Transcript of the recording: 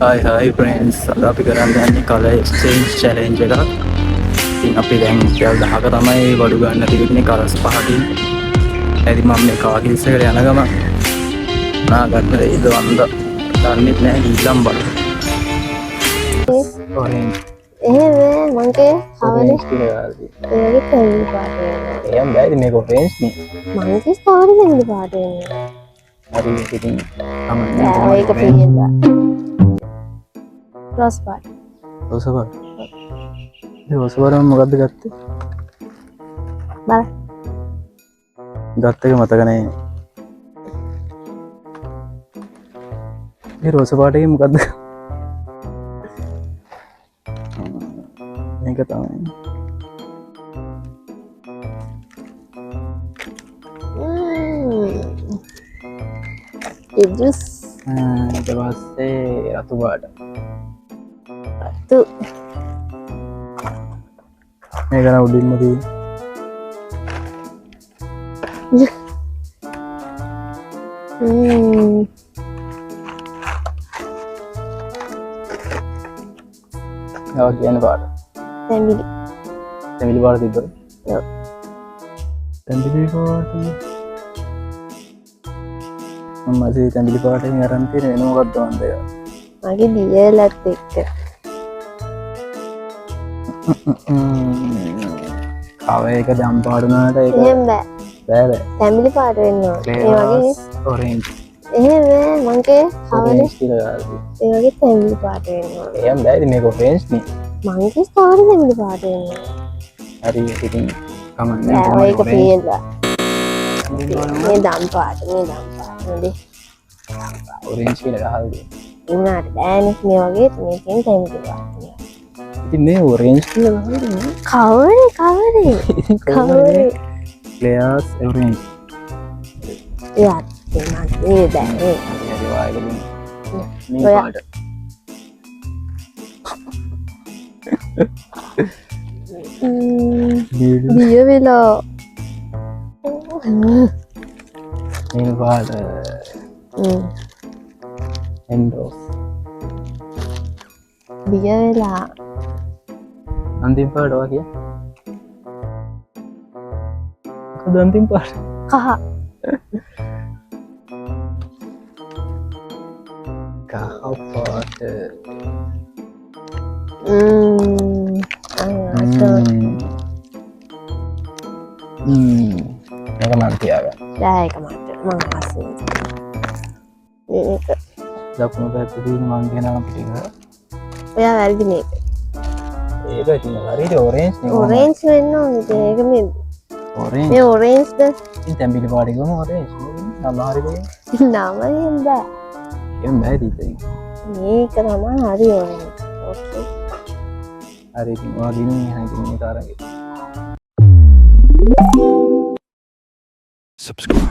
Hi friends. අද අපි කරන්න යන්නේ color exchange challenge එකක්. ඉතින් අපි දැන් රුපියල් 10ක තමයි බඩු ගන්න තියෙන්නේ කලර්ස් පහකින්. ඉතින් මම මේ කාකිල්ස් එකට යන ගම නා ගන්න දෙයිද වන්ද දන්නේ නැහැ ගිහින් බලමු. orange මංගේ orange කියලා ගාල්දී. ඒකේ තෙල් පාට වෙනවා. එහෙනම් බෑද මේක orange නේ. මංගේ ස්ටෝරි තෙල් පාට වෙනවා. හරි ඉතින් ඒක පේනවා. රෝස් පාට. රෝස පාට. ඒ රෝස පාට මොකද්ද ගත්තේ? බලන්න. ගත්ත එක මතක නැහැ. ඒ රෝස පාටේ මොකද්ද? මේක තමයි. ජුස් ඊට පස්සේ රතු පාට. තු මේක නම් උඩින්ම තියෙන. ඔව් කියන පාට. තැඹිලි. තැඹිලි පාට තිබ්බද? ඔව්. තැඹිලි පාට. මම අද තැඹිලි පාටෙන් අරන් තියෙන වෙන මොකක්ද මන්ද ඒක. මගේ දියලත් එක්ක. කව එක දම් පාඩු නාට ඒක එහෙම බෑ. බෑ. තැඹිලි පාට වෙන්න ඕන. ඒ වගේ orange. එහෙම මංගේ කවරේ orange කියලා ගාල්දී. ඒ වගේ තැඹිලි පාට වෙන්න ඕන. එහෙනම් බෑ ඉතින් මේක orange නේ. මංගේ ස්ටෝරි තැඹිලි පාට වෙන්න ඕන. හරි ඉතින් කමන්නේ. බෑ ඒක පේනවා. මේ දම් පාට නේ. orange කියලා ගහල්දී. උනාට බෑනේ මේ වගේ මේකෙන් තැඹිලි පාට. ඉතින් මේ orange කියලා ගහල්දී. කවරේ players orange. යා මේ බෑ හරි වායලු. මේ ඔයා. පාට. දිය වෙලා මේ පාට. endos. දිය වෙලා අන්තිම පාට වගේ. මොකද අන්තිම පාට? කහ කහ පාට. මේක මන් තියාගන්න. දැයක මට මං හස්සේ මේක දකුණු පැත්තේ තියෙන මං කියනවා පිටික. ඔයා වැරදි මේක ඒක ඉතින් හරියට orange නේ. ඔරෙන්ජ් වෙන්න ඕනේ ඒක මේ orange. මේ ඔරෙන්ජ්ද ඉතින් තැඹිලි පාට එකම orange. නම හරියට. නමයෙන් බෑ එම් බෑ ඉතින්. මේක තමයි හරි ඔරෙන්ජ් ඕකේ හරි ඉතින් ඔයා ගිනින් එහා ඉතින් මේ තරගේ. Subscribe.